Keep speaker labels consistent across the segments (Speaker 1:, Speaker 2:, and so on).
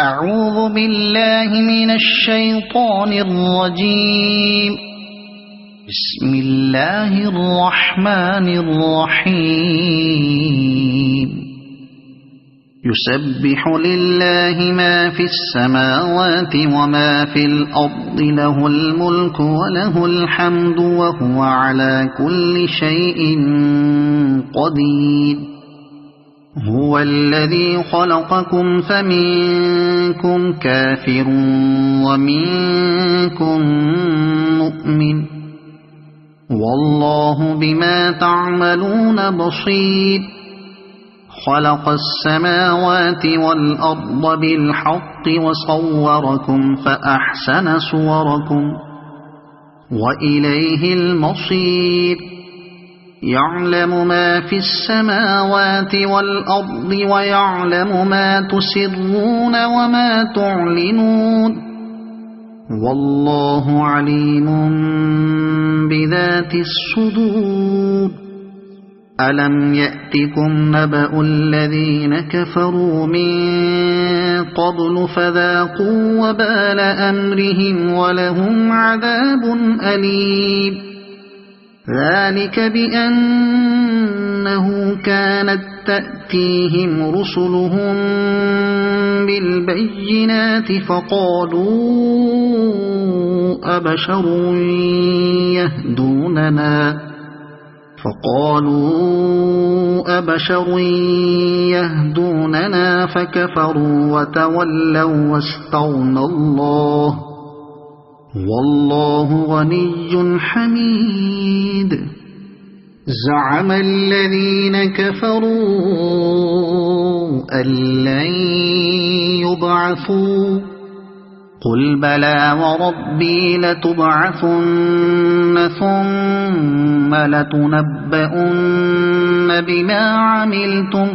Speaker 1: أعوذ بالله من الشيطان الرجيم. بسم الله الرحمن الرحيم. يسبح لله ما في السماوات وما في الأرض، له الملك وله الحمد وهو على كل شيء قدير. هو الذي خلقكم فمنكم كافر ومنكم مؤمن، والله بما تعملون بصير. خلق السماوات والأرض بالحق وصوركم فأحسن صوركم وإليه المصير. يعلم ما في السماوات والأرض ويعلم ما تسرون وما تعلنون، والله عليم بذات الصدور. ألم يأتكم نبأ الذين كفروا من قبل فذاقوا وبال أمرهم ولهم عذاب أليم. ذلك بأنه كانت تأتيهم رسلهم بالبينات فقالوا أبشر يهدوننا فكفروا وتولوا واستغنى الله، والله غني حميد. زعم الذين كفروا أن لن يبعثوا، قل بلى وربي لتبعثن ثم لتنبؤن بما عملتم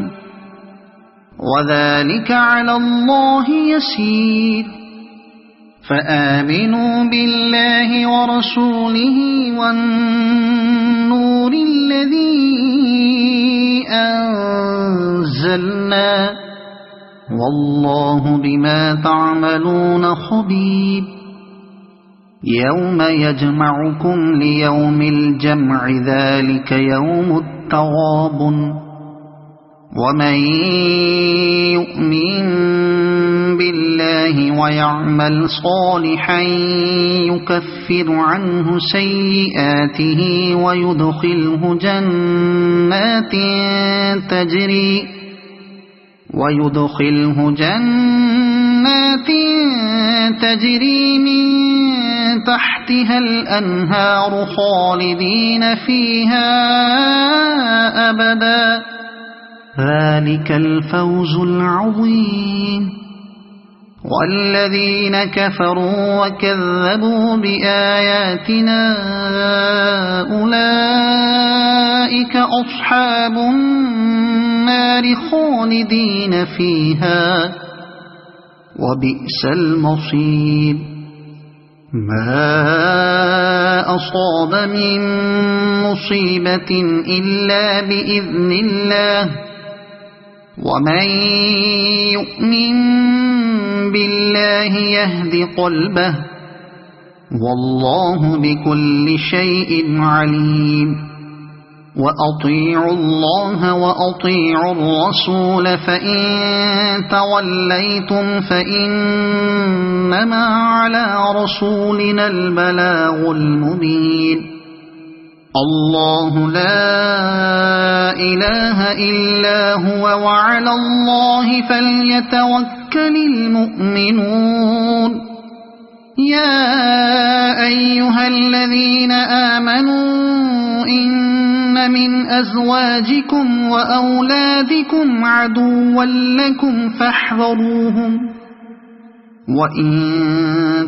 Speaker 1: وذلك على الله يسير. فآمنوا بالله ورسوله والنور الذي أنزلنا، والله بما تعملون خبير. يوم يجمعكم ليوم الجمع، ذلك يوم التغابن. ومن يؤمن بالله ويعمل صالحا يكفر عنه سيئاته ويدخله جنات تجري من تحتها الأنهار خالدين فيها أبدا، ذلك الفوز العظيم. والذين كفروا وكذبوا بآياتنا أولئك أصحاب النار خالدين فيها وبئس المصير. ما أصاب من مصيبة إلا بإذن الله، ومن يؤمن بالله يهد قلبه، والله بكل شيء عليم. وأطيعوا الله وأطيعوا الرسول، فإن توليتم فإنما على رسولنا البلاغ المبين. الله لا إله إلا هو وعلى الله فليتوكل المؤمنون. يا أيها الذين آمنوا إن من أزواجكم وأولادكم عدوا لكم فاحذروهم، وإن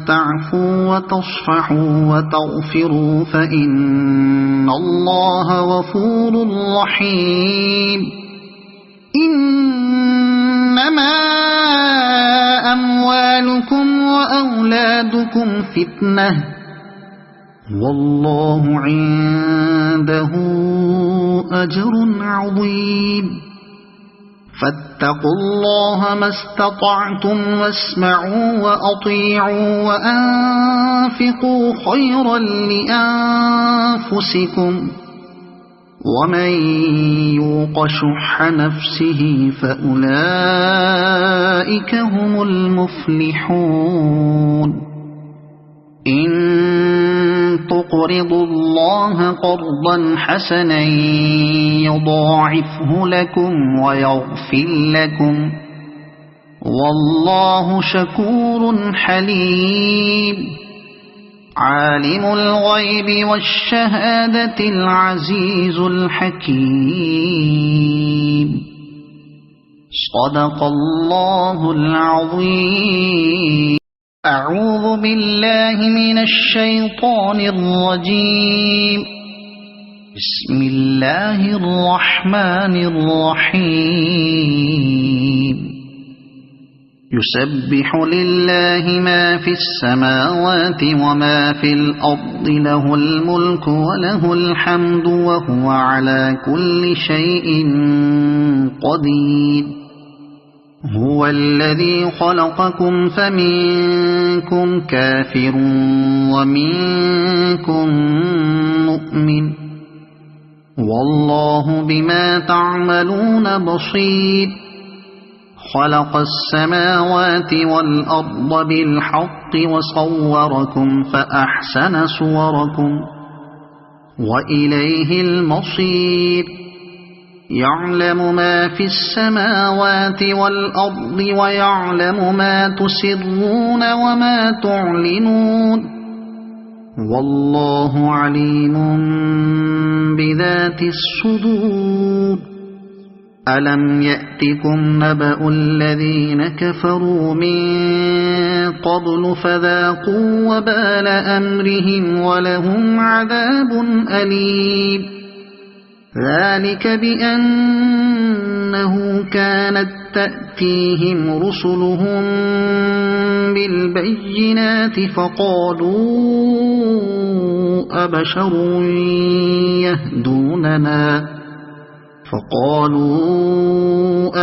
Speaker 1: تعفوا وتصفحوا وتغفروا فإن الله غفور رحيم. إنما أموالكم وأولادكم فتنة، والله عنده أجر عظيم. فاتقوا الله ما استطعتم واسمعوا وأطيعوا وأنفقوا خيرا لأنفسكم ومن يوق شح نفسه فأولئك هم المفلحون إن تقرضوا الله قرضا حسنا يضاعفه لكم ويغفر لكم والله شكور حليم عالم الغيب والشهادة العزيز الحكيم صدق الله العظيم. أعوذ بالله من الشيطان الرجيم. بسم الله الرحمن الرحيم. يسبح لله ما في السماوات وما في الأرض له الملك وله الحمد وهو على كل شيء قدير. هو الذي خلقكم فمنكم كافر ومنكم مؤمن والله بما تعملون بصير. خلق السماوات والأرض بالحق وصوركم فأحسن صوركم وإليه المصير. يعلم ما في السماوات والأرض ويعلم ما تسرون وما تعلنون والله عليم بذات الصدور. ألم يأتكم نبأ الذين كفروا من قبل فذاقوا وبال أمرهم ولهم عذاب أليم. ذلك بأنه كانت تأتيهم رسلهم بالبينات فقالوا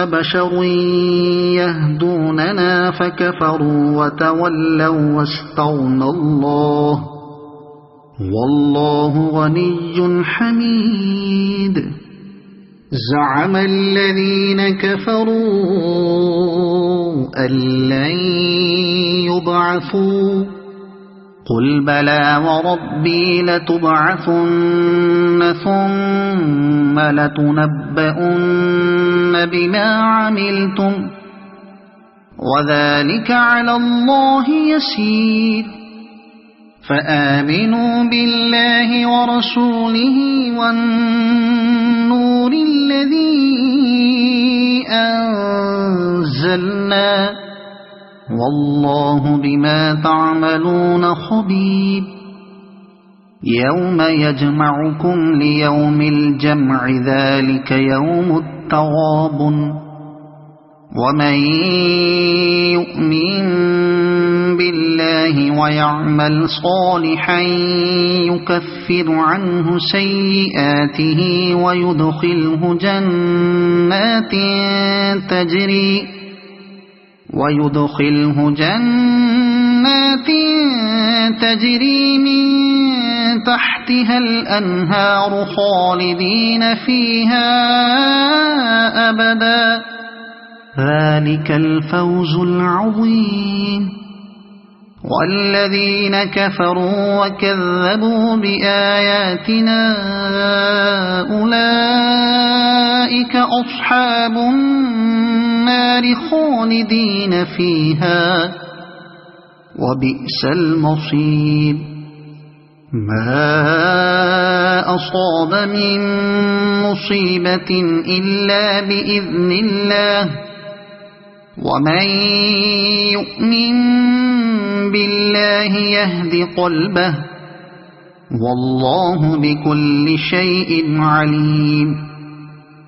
Speaker 1: أبشر يهدوننا فكفروا وتولوا واستغنى الله والله غني حميد. زعم الذين كفروا أن لن يبعثوا قل بلى وربي لتبعثن ثم لتنبؤن بما عملتم وذلك على الله يسير. فآمنوا بالله ورسوله والنور الذي أنزلنا والله بما تعملون خبير. يوم يجمعكم ليوم الجمع ذلك يوم التغابن. ومن يؤمن بالله ويعمل صالحا يكفر عنه سيئاته ويدخله جنات تجري من تحتها الأنهار خالدين فيها أبدا ذلك الفوز العظيم. والذين كفروا وكذبوا بآياتنا أولئك أصحاب النار خالدين فيها وبئس المصير. ما أصاب من مصيبة إلا بإذن الله ومن يؤمن بالله يهد قلبه والله بكل شيء عليم.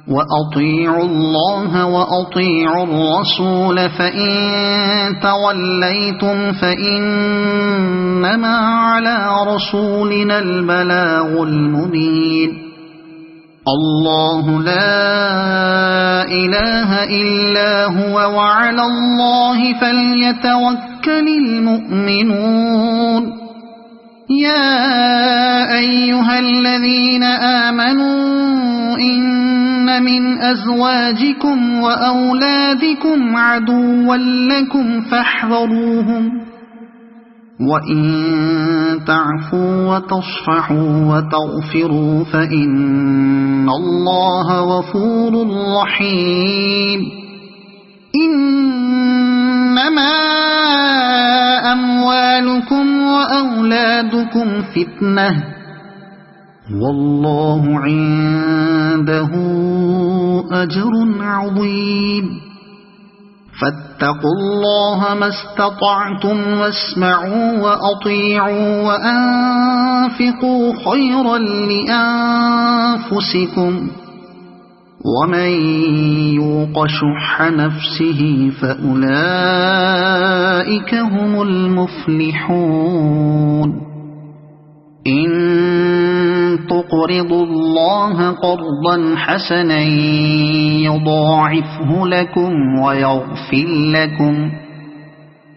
Speaker 1: وأطيعوا الله وأطيعوا الرسول فإن توليتم فإنما على رسولنا البلاغ المبين. الله لا إله إلا هو وعلى الله فليتوكل المؤمنون يا أيها الذين آمنوا إن من أزواجكم وأولادكم عدوا لكم فاحذروهم وإن تعفوا وتصفحوا وتغفروا فإن الله غفور رحيم إنما أموالكم وأولادكم فتنة والله عنده أجر عظيم فاتقوا الله ما استطعتم واسمعوا وأطيعوا وأنفقوا خيرا لأنفسكم ومن يوق شح نفسه فأولئك هم المفلحون إن تقرضوا الله قرضا حسنا يضاعفه لكم ويغفر لكم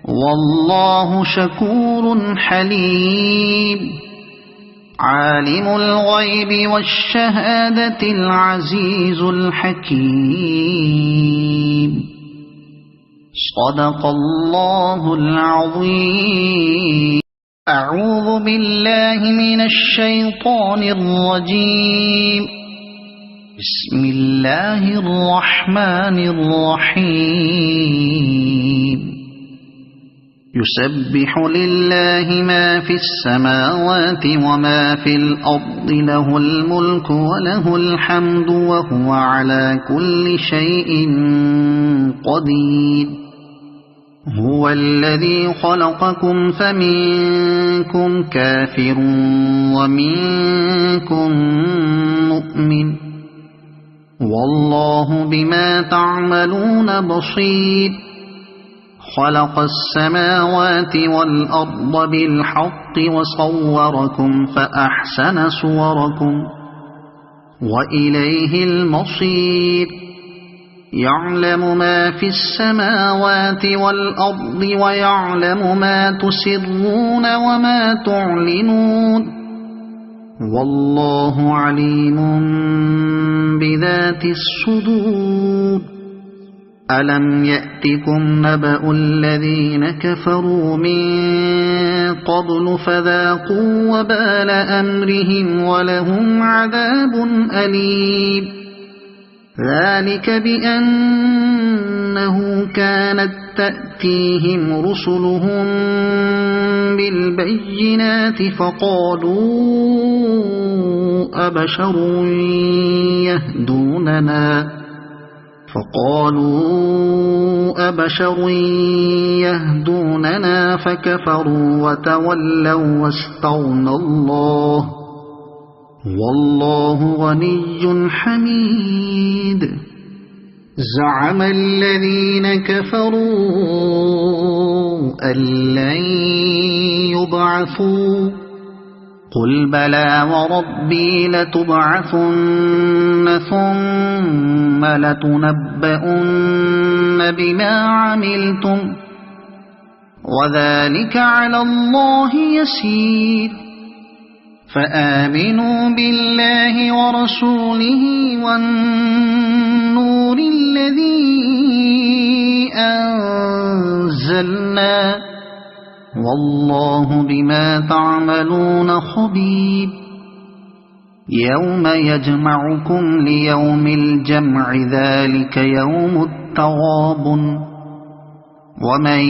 Speaker 1: والله شكور حليم عالم الغيب والشهادة العزيز الحكيم صدق الله العظيم أعوذ بالله من الشيطان الرجيم بسم الله الرحمن الرحيم يسبح لله ما في السماوات وما في الأرض له الملك وله الحمد وهو على كل شيء قدير هو الذي خلقكم فمنكم كافر ومنكم مؤمن والله بما تعملون بصير خلق السماوات والأرض بالحق وصوركم فأحسن صوركم وإليه المصير يعلم ما في السماوات والأرض ويعلم ما تسرون وما تعلنون والله عليم بذات الصدور ألم يأتكم نبأ الذين كفروا من قبل فذاقوا وبال أمرهم ولهم عذاب أليم ذلك بأنه كانت تأتيهم رسلهم بالبينات فقالوا أبشر يهدوننا فكفروا وتولوا واستغنى الله والله غني حميد زعم الذين كفروا أن لن يبعثوا قل بلى وربي لتبعثن ثم لتنبؤن بما عملتم وذلك على الله يسير فآمنوا بالله ورسوله والنور الذي أنزلنا والله بما تعملون خبير يوم يجمعكم ليوم الجمع ذلك يوم التغابن ومن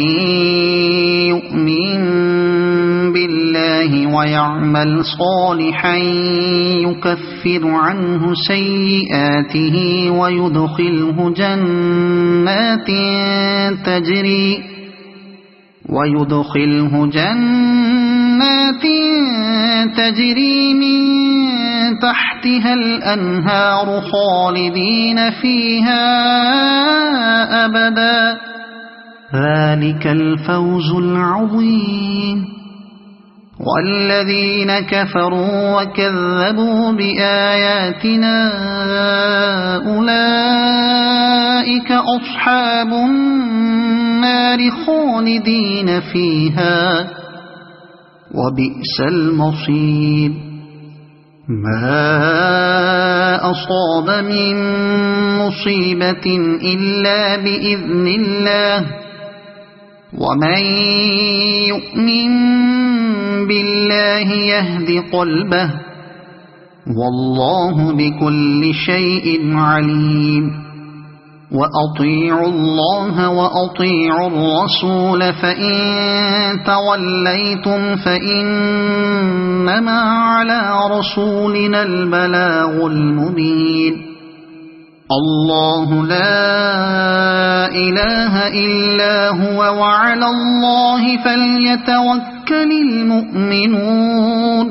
Speaker 1: يؤمن بالله ويعمل صالحا يكفر عنه سيئاته ويدخله جنات تجري من تحتها الأنهار خالدين فيها أبدا ذلك الفوز العظيم والذين كفروا وكذبوا بآياتنا أولئك أصحاب النار خالدين فيها وبئس المصير ما أصاب من مصيبة إلا بإذن الله ومن يؤمن بالله يهد قلبه والله بكل شيء عليم وأطيعوا الله وأطيعوا الرسول فإن توليتم فإنما على رسولنا البلاغ المبين الله لا إله إلا هو وعلى الله فليتوكل المؤمنون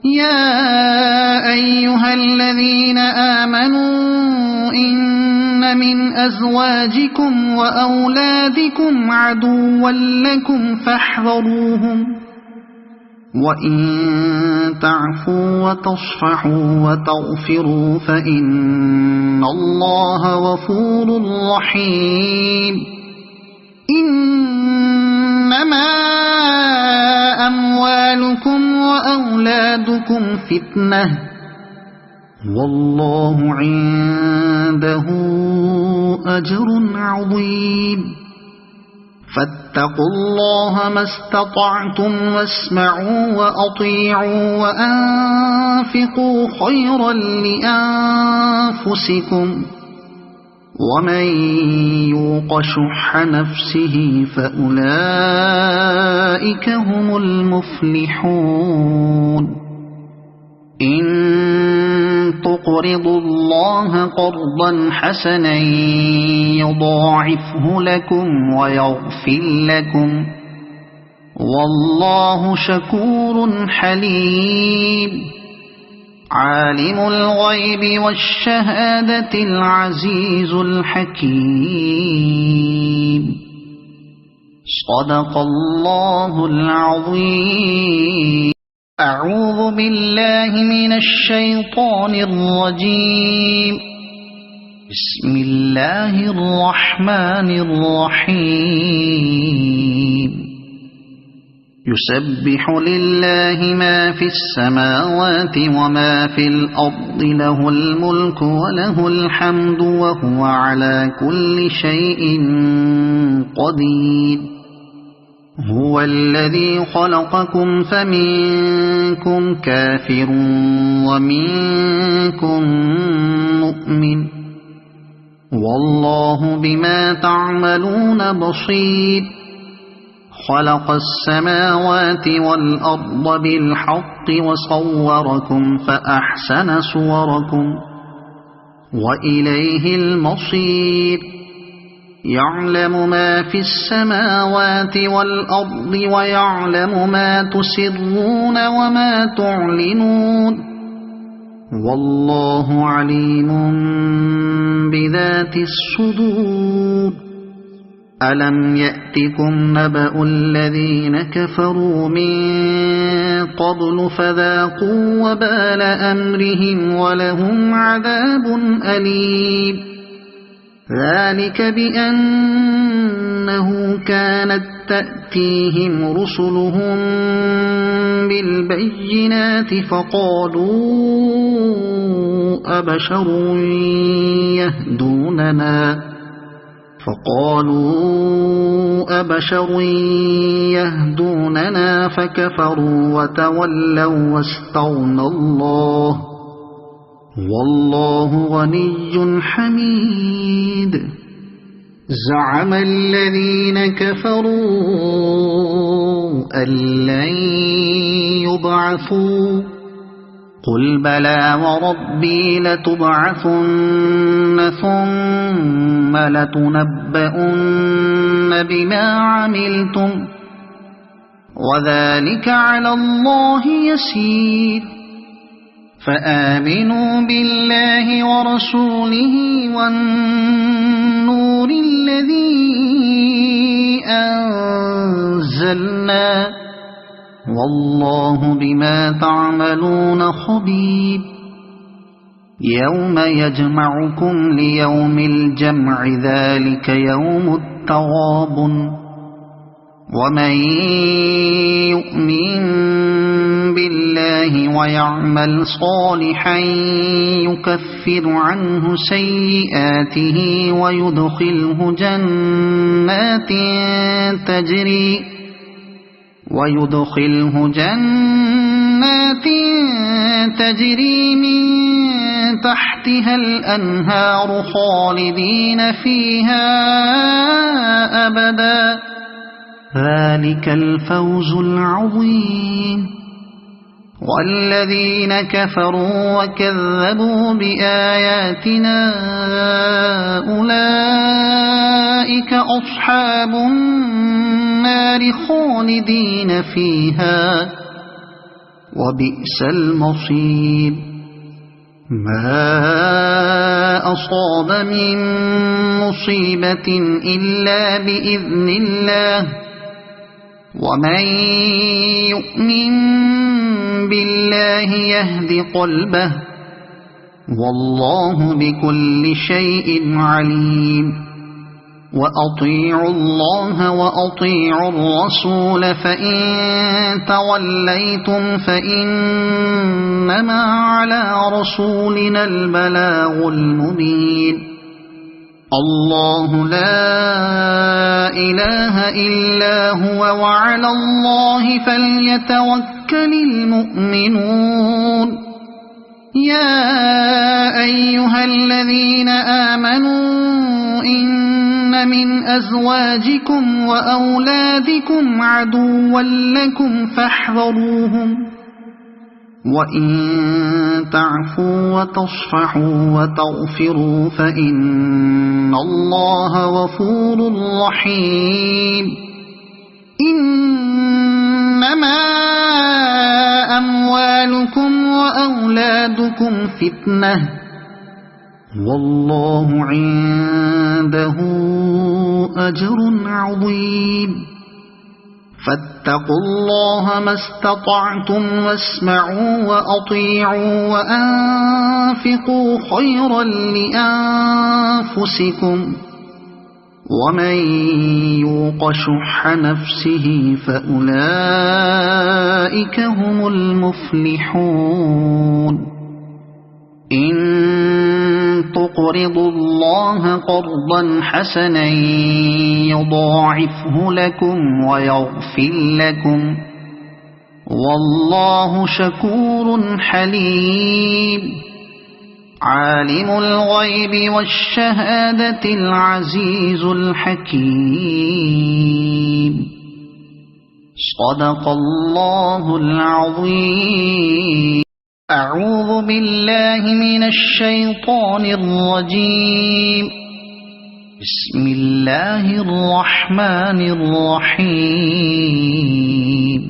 Speaker 1: يا أيها الذين آمنوا إن من أزواجكم وأولادكم عدوا لكم فاحذروهم وإن تعفوا وتصفحوا وتغفروا فإن الله غفور رحيم إنما أموالكم وأولادكم فتنة والله عنده أجر عظيم فاتقوا الله ما استطعتم واسمعوا وأطيعوا وأنفقوا خيرا لأنفسكم ومن يوق شح نفسه فأولئك هم المفلحون إن تقرضوا الله قرضا حسنا يضاعفه لكم ويغفر لكم والله شكور حليم عالم الغيب والشهادة العزيز الحكيم صدق الله العظيم أعوذ بالله من الشيطان الرجيم بسم الله الرحمن الرحيم يسبح لله ما في السماوات وما في الأرض له الملك وله الحمد وهو على كل شيء قدير هو الذي خلقكم فمنكم كافر ومنكم مؤمن والله بما تعملون بصير خلق السماوات والأرض بالحق وصوركم فأحسن صوركم وإليه المصير يعلم ما في السماوات والأرض ويعلم ما تسرون وما تعلنون والله عليم بذات الصدور ألم يأتكم نبأ الذين كفروا من قبل فذاقوا وبال أمرهم ولهم عذاب أليم ذلك بأنه كانت تأتيهم رسلهم بالبينات فقالوا أبشر يهدوننا فكفروا وتولوا واستغنى الله والله غني حميد زعم الذين كفروا أن لن يبعثوا قل بلى وربي لتبعثن ثم لتنبؤن بما عملتم وذلك على الله يسير فآمنوا بالله ورسوله والنور الذي أنزلنا والله بما تعملون خبير يوم يجمعكم ليوم الجمع ذلك يوم التغابن ومن يؤمن بالله ويعمل صالحا يكفر عنه سيئاته ويدخله جنات تجري من تحتها الأنهار خالدين فيها أبدا ذلك الفوز العظيم والذين كفروا وكذبوا بآياتنا أولئك أصحاب النار خالدين فيها وبئس المصير ما أصاب من مصيبة إلا بإذن الله ومن يؤمن بالله يهد قلبه والله بكل شيء عليم وأطيعوا الله وأطيعوا الرسول فإن توليتم فإنما على رسولنا البلاغ المبين الله لا إله إلا هو وعلى الله فليتوكل المؤمنون يا أيها الذين آمنوا إن من أزواجكم وأولادكم عدوا لكم فاحذروهم وإن تعفوا وتصفحوا وتغفروا فإن الله غفور رحيم إنما أموالكم وأولادكم فتنة والله عنده أجر عظيم فاتقوا الله ما استطعتم واسمعوا وأطيعوا وأنفقوا خيرا لأنفسكم ومن يوق شح نفسه فأولئك هم المفلحون إن تقرضوا الله قرضا حسنا يضاعفه لكم ويغفر لكم والله شكور حليم عالم الغيب والشهادة العزيز الحكيم صدق الله العظيم أعوذ بالله من الشيطان الرجيم بسم الله الرحمن الرحيم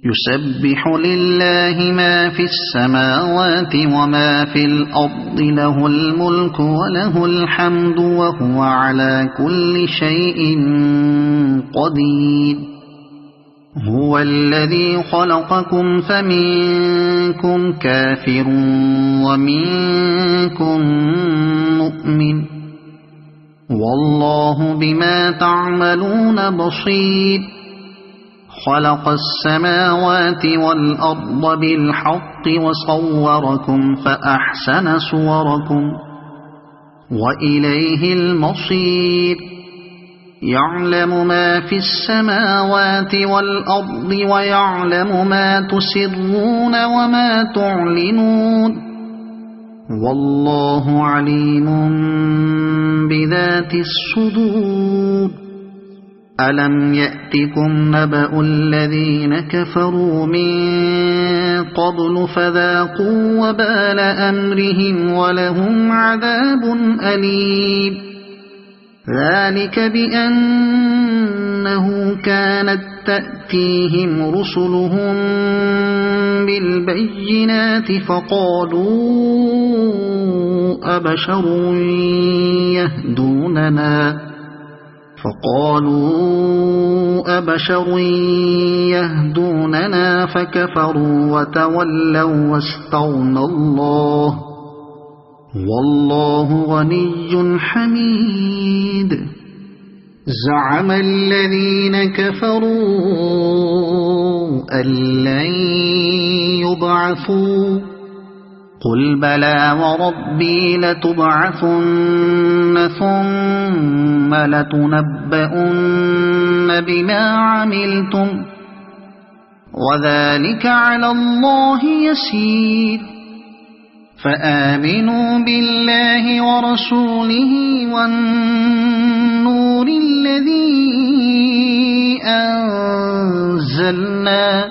Speaker 1: يسبح لله ما في السماوات وما في الأرض له الملك وله الحمد وهو على كل شيء قدير هو الذي خلقكم فمنكم كافر ومنكم مؤمن والله بما تعملون بصير خلق السماوات والأرض بالحق وصوركم فأحسن صوركم وإليه المصير يعلم ما في السماوات والأرض ويعلم ما تسرون وما تعلنون والله عليم بذات الصدور ألم يأتكم نبأ الذين كفروا من قبل فذاقوا وبال أمرهم ولهم عذاب أليم ذلك بأنه كانت تأتيهم رسلهم بالبينات فقالوا أبشر يهدوننا فقالوا أبشر يهدوننا فكفروا وتولوا واستغنى الله والله غني حميد. زعم الذين كفروا أن لن يبعثوا قل بلى وربي لتبعثن ثم لتنبؤن بما عملتم وذلك على الله يسير. فآمنوا بالله ورسوله والنور الذي أنزلنا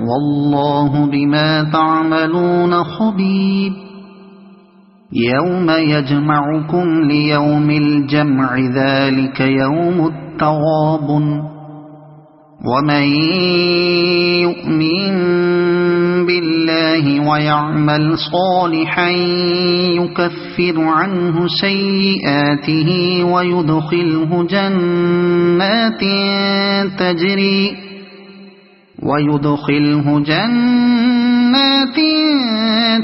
Speaker 1: والله بما تعملون خبير. يوم يجمعكم ليوم الجمع ذلك يوم التغابن ومن يؤمن بالله ويعمل صالحا يكفر عنه سيئاته ويدخله جنات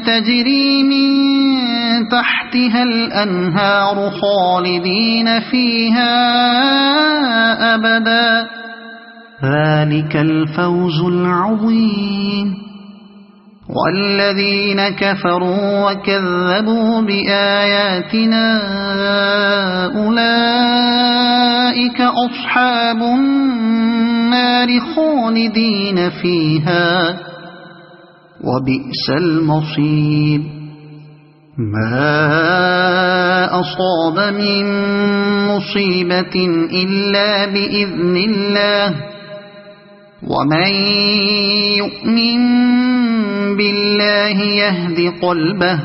Speaker 1: تجري من تحتها الأنهار خالدين فيها أبدا ذلك الفوز العظيم. والذين كفروا وكذبوا بآياتنا أولئك أصحاب النار خالدين فيها وبئس المصير. ما أصاب من مصيبة إلا بإذن الله ومن يؤمن بالله يهد قلبه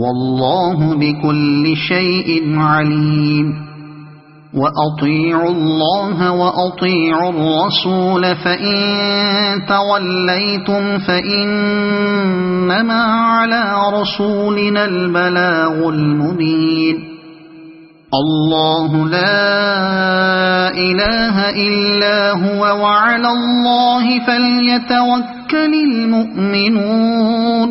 Speaker 1: والله بكل شيء عليم. وأطيعوا الله وأطيعوا الرسول فإن توليتم فإنما على رسولنا البلاغ المبين. الله لا إله إلا هو وعلى الله فليتوكل المؤمنون.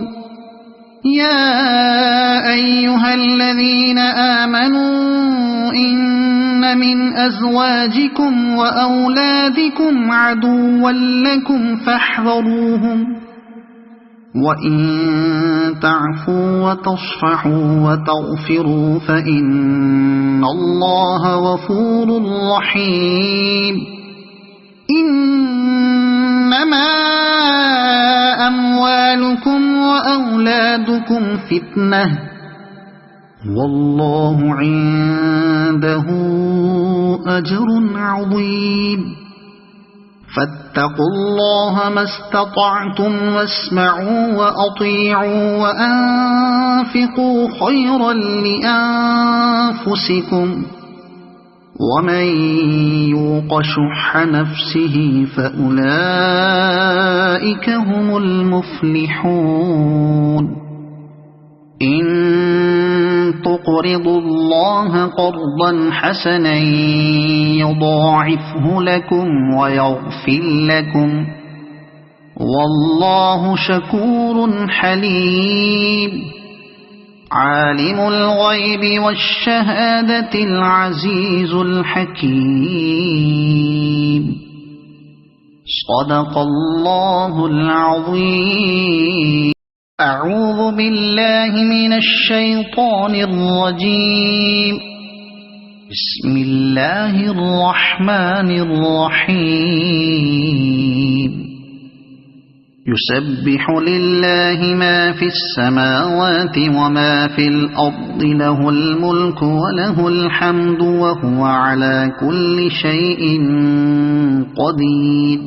Speaker 1: يا أيها الذين آمنوا إن من أزواجكم وأولادكم عدوا لكم فاحذروهم وإن تعفوا وتصفحوا وتغفروا فإن الله غفور رحيم. إنما أموالكم وأولادكم فتنة والله عنده أجر عظيم. فاتقوا الله ما استطعتم واسمعوا وأطيعوا وأنفقوا خيرا لأنفسكم ومن يوق شح نفسه فأولئك هم المفلحون. إن تقرضوا الله قرضا حسنا يضاعفه لكم ويغفر لكم والله شكور حليم. عالم الغيب والشهادة العزيز الحكيم. صدق الله العظيم. أعوذ بالله من الشيطان الرجيم. بسم الله الرحمن الرحيم. يسبح لله ما في السماوات وما في الأرض له الملك وله الحمد وهو على كل شيء قدير.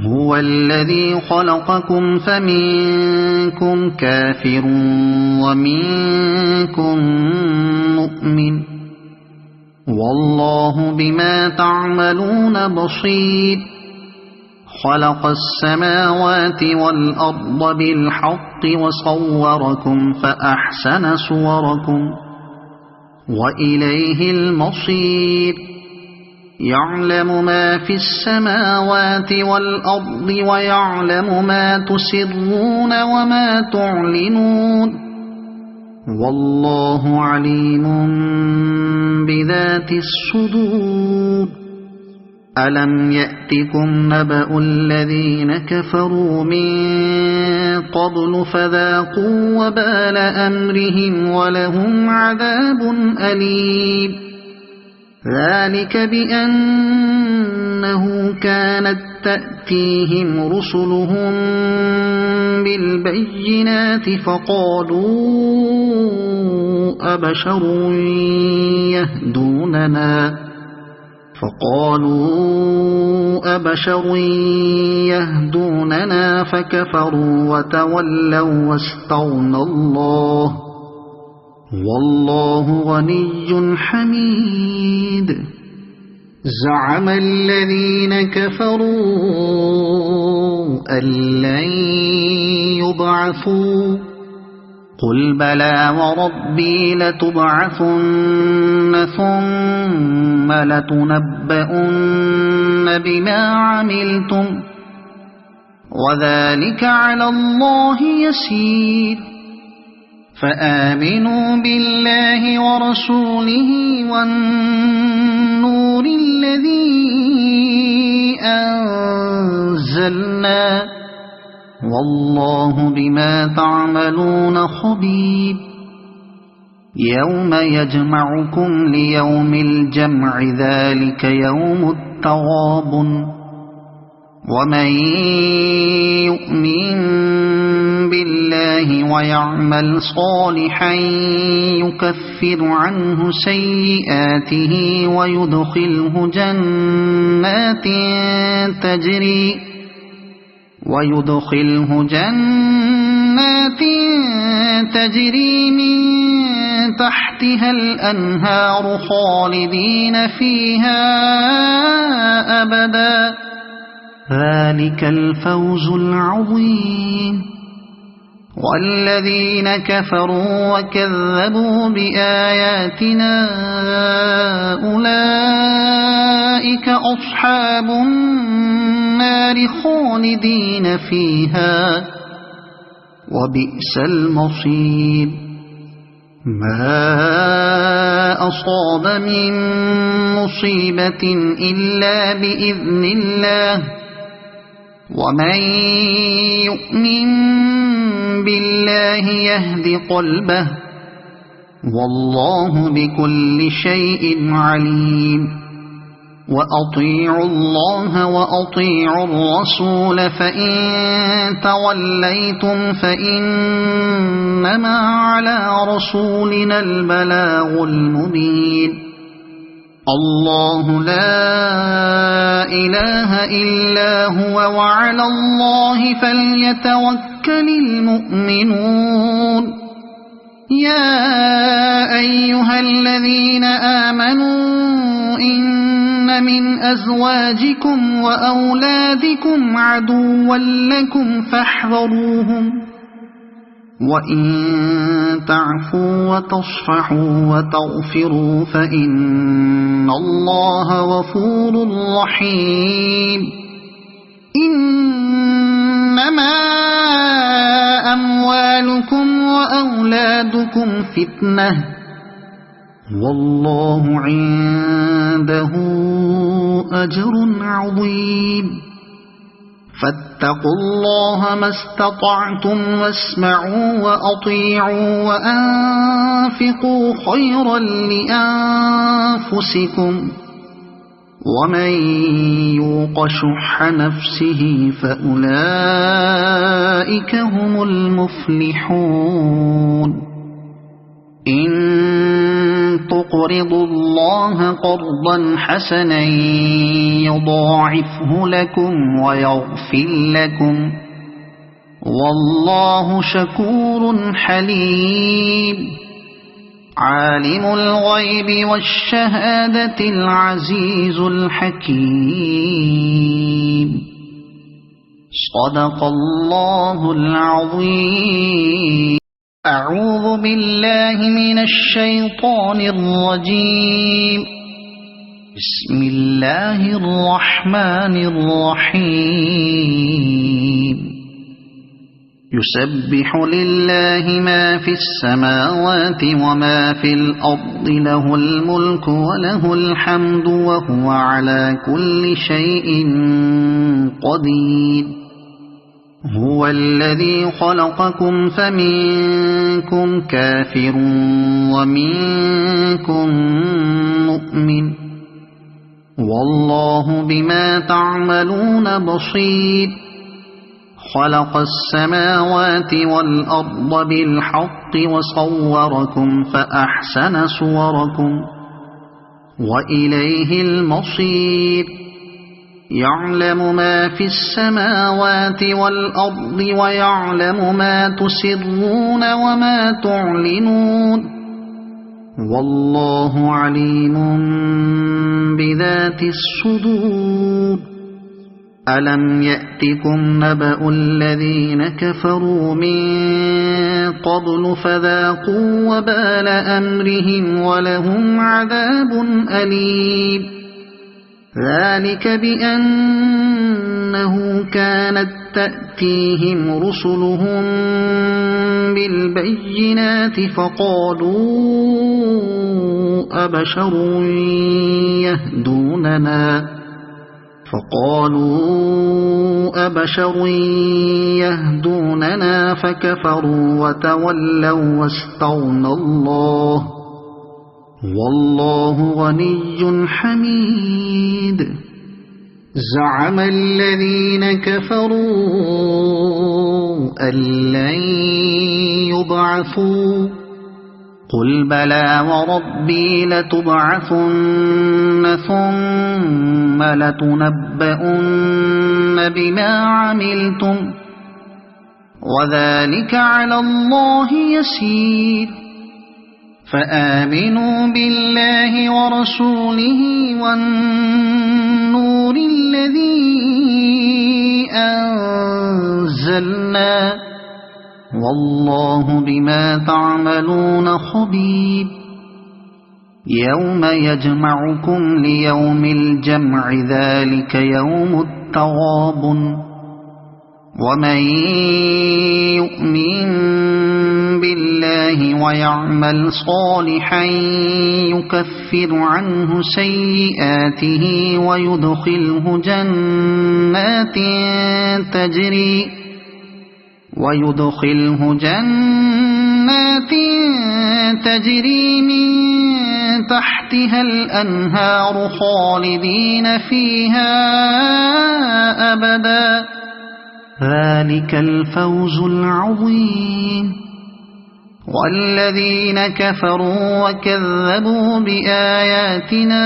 Speaker 1: هو الذي خلقكم فمنكم كافر ومنكم مؤمن والله بما تعملون بصير. خلق السماوات والأرض بالحق وصوركم فأحسن صوركم وإليه المصير يعلم ما في السماوات والأرض ويعلم ما تسرون وما تعلنون والله عليم بذات الصدور ألم يأتكم نبأ الذين كفروا من قبل فذاقوا وبال أمرهم ولهم عذاب أليم ذلك بأنه كانت تأتيهم رسلهم بالبينات فقالوا أبشر يهدوننا فكفروا وتولوا واستغنى الله والله غني حميد زعم الذين كفروا أن لن يبعثوا قل بلى وربي لتبعثن ثم لتنبؤن بما عملتم وذلك على الله يسير فآمنوا بالله ورسوله والنور الذي أنزلنا والله بما تعملون خبير يوم يجمعكم ليوم الجمع ذلك يوم التغابن ومن يؤمن بالله ويعمل صالحا يكفر عنه سيئاته ويدخله جنات تجري من تحتها الأنهار خالدين فيها أبدا ذلك الفوز العظيم والذين كفروا وكذبوا بآياتنا أولئك أصحاب النار خالدين فيها وبئس المصير ما أصاب من مصيبة إلا بإذن الله ومن يؤمن بالله يهد قلبه والله بكل شيء عليم وأطيعوا الله وأطيعوا الرسول فإن توليتم فإنما على رسولنا البلاغ المبين الله لا إله إلا هو وعلى الله فليتوكل المؤمنون يا أيها الذين آمنوا إن من أزواجكم وأولادكم عدوا لكم فاحذروهم وإن تعفوا وتصفحوا وتغفروا فإن الله غفور رحيم إنما أموالكم وأولادكم فتنة والله عنده أجر عظيم فاتقوا الله ما استطعتم واسمعوا وأطيعوا وأنفقوا خيرا لأنفسكم ومن يوق شح نفسه فأولئك هم المفلحون إن تقرضوا الله قرضا حسنا يضاعفه لكم ويغفر لكم والله شكور حليم عالم الغيب والشهادة العزيز الحكيم صدق الله العظيم. أعوذ بالله من الشيطان الرجيم. بسم الله الرحمن الرحيم. يسبح لله ما في السماوات وما في الأرض، له الملك وله الحمد وهو على كل شيء قدير. هو الذي خلقكم فمنكم كافر ومنكم مؤمن، والله بما تعملون بصير. خلق السماوات والأرض بالحق وصوركم فأحسن صوركم وإليه المصير. يعلم ما في السماوات والأرض ويعلم ما تسرون وما تعلنون، والله عليم بذات الصدور. ألم يأتكم نبأ الذين كفروا من قبل فذاقوا وبال أمرهم ولهم عذاب أليم. ذلك بأنه كانت تأتيهم رسلهم بالبينات فقالوا أبشر يهدوننا فكفروا وتولوا واستغنى الله، والله غني حميد. زعم الذين كفروا أن لن يبعثوا، قل بلى وربي لتبعثن ثم لتنبؤن بما عملتم وذلك على الله يسير. فآمنوا بالله ورسوله والنور الذي أنزلنا، والله بما تعملون خبير. يوم يجمعكم ليوم الجمع، ذلك يوم التغابن. ومن يؤمن بالله ويعمل صالحا يكفر عنه سيئاته ويدخله جنات تجري من تحتها الأنهار خالدين فيها أبدا، ذلك الفوز العظيم. والذين كفروا وكذبوا بآياتنا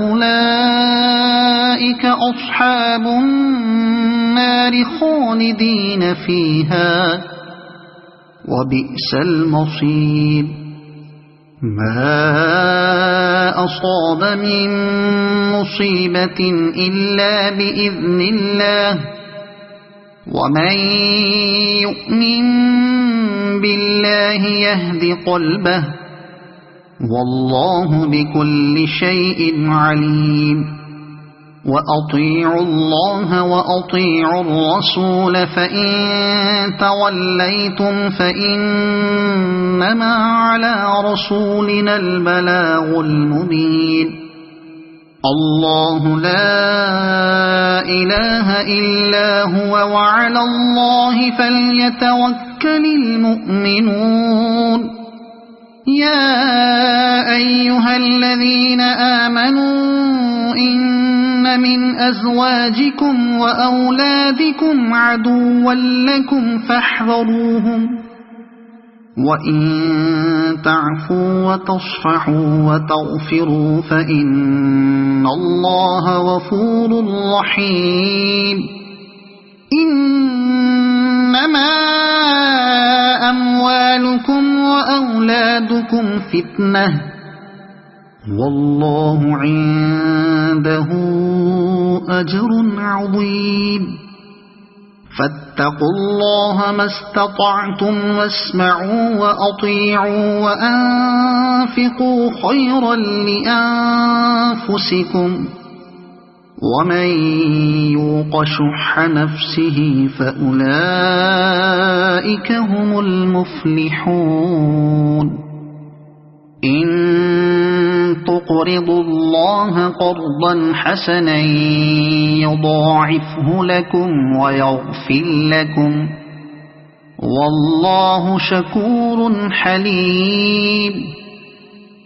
Speaker 1: أولئك أصحاب النار خالدين فيها وبئس المصير. ما أصاب من مصيبة إلا بإذن الله، ومن يؤمن بالله يهد قلبه، والله بكل شيء عليم. وأطيعوا الله وأطيعوا الرسول، فإن توليتم فإنما على رسولنا البلاغ المبين. الله لا إله إلا هو، وعلى الله فليتوكل المؤمنون. يا أيها الذين آمنوا إن من أزواجكم وأولادكم عدوا لكم فاحذروهم، وإن تعفوا وتصفحوا وتغفروا فإن الله غفور رحيم. إنما أموالكم وأولادكم فتنة، والله عنده أجر عظيم. فاتقوا الله ما استطعتم واسمعوا وأطيعوا وأنفقوا خيرا لأنفسكم ومن يوق شح نفسه فأولئك هم المفلحون إن تقرضوا الله قرضا حسنا يضاعفه لكم ويغفر لكم والله شكور حليم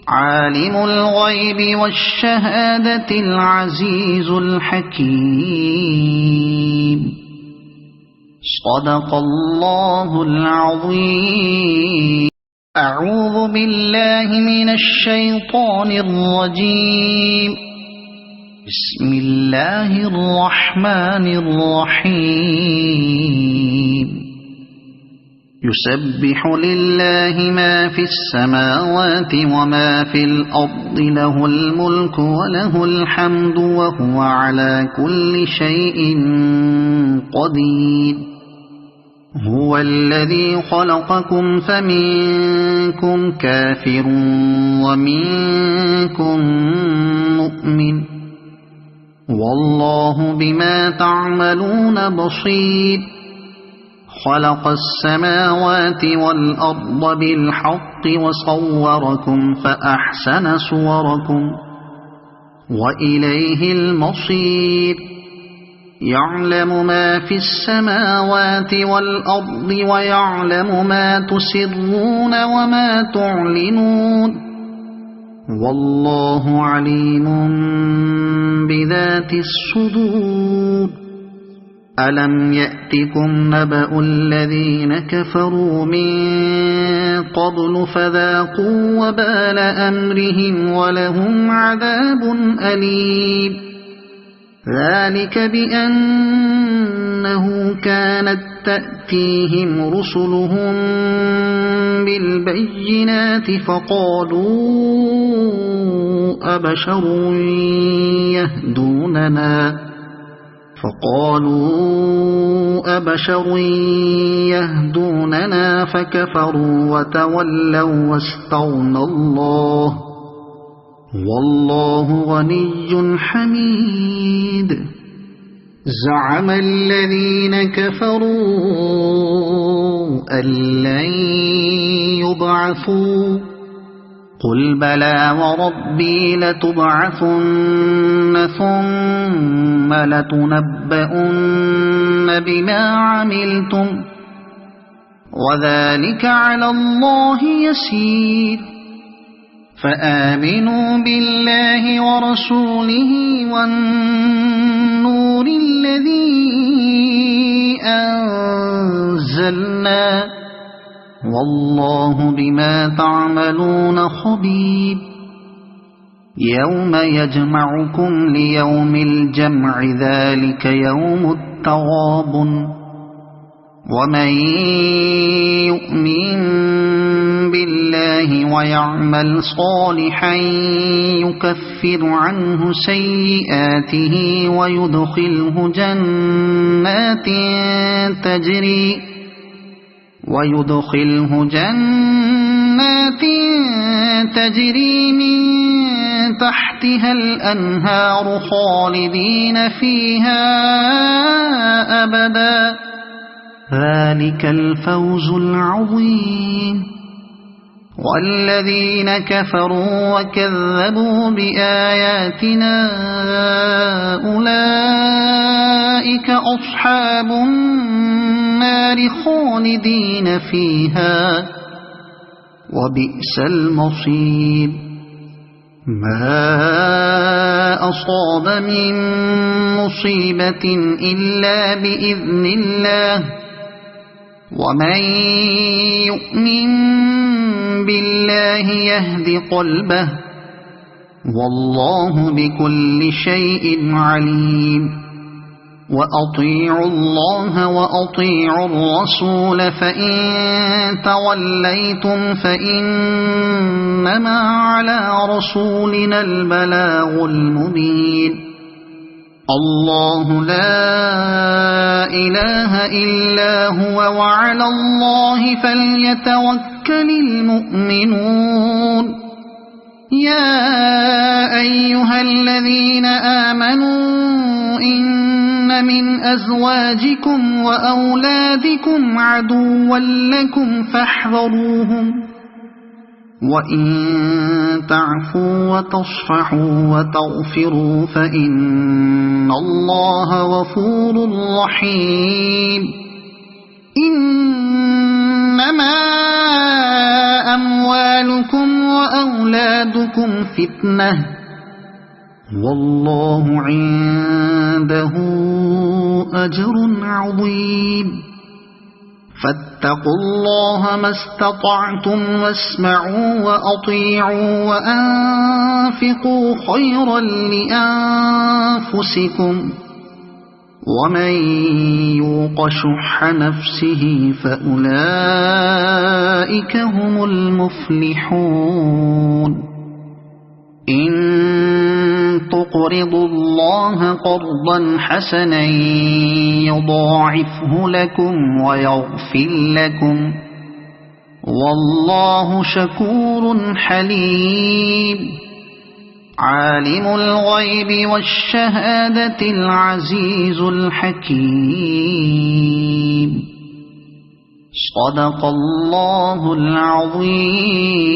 Speaker 1: عالم الغيب والشهادة العزيز الحكيم صدق الله العظيم. أعوذ بالله من الشيطان الرجيم. بسم الله الرحمن الرحيم. يسبح لله ما في السماوات وما في الأرض له الملك وله الحمد وهو على كل شيء قدير. هو الذي خلقكم فمنكم كافر ومنكم مؤمن والله بما تعملون بصير. خلق السماوات والأرض بالحق وصوركم فأحسن صوركم وإليه المصير. يعلم ما في السماوات والأرض ويعلم ما تسرون وما تعلنون والله عليم بذات الصدور. ألم يأتكم نبأ الذين كفروا من قبل فذاقوا وبال أمرهم ولهم عذاب أليم. ذلك بأنه كانت تأتيهم رسلهم بالبينات فقالوا أبشر يهدوننا فكفروا وتولوا واستغنى الله والله غني حميد. زعم الذين كفروا أن لن يبعثوا قل بلى وربي لتبعثن ثم لتنبؤن بما عملتم وذلك على الله يسير. فآمنوا بالله ورسوله والنور الذي أنزلنا والله بما تعملون خبير. يوم يجمعكم ليوم الجمع ذلك يوم التغابن. ومن يؤمن بالله ويعمل صالحا يكفر عنه سيئاته ويدخله جنات تجري من تحتها الأنهار خالدين فيها أبدا. ذلك الفوز العظيم. والذين كفروا وكذبوا بآياتنا أولئك أصحاب النار خالدين فيها وبئس المصير. ما أصاب من مصيبة إلا بإذن الله ومن يؤمن بالله يهد قلبه والله بكل شيء عليم. وأطيعوا الله وأطيعوا الرسول فإن توليتم فإنما على رسولنا البلاغ المبين. الله لا إله إلا هو وعلى الله فليتوكل المؤمنون يا أيها الذين آمنوا إن من أزواجكم وأولادكم عدوا لكم فاحذروهم وإن تعفوا وتصفحوا وتغفروا فإن الله غفور رحيم إنما أموالكم وأولادكم فتنة والله عنده أجر عظيم فاتقوا الله ما استطعتم واسمعوا وأطيعوا وأنفقوا خيرا لأنفسكم ومن يوق شح نفسه فأولئك هم المفلحون إن تقرضوا الله قرضا حسنا يضاعفه لكم ويغفر لكم والله شكور حليم عالم الغيب والشهادة العزيز الحكيم صدق الله العظيم.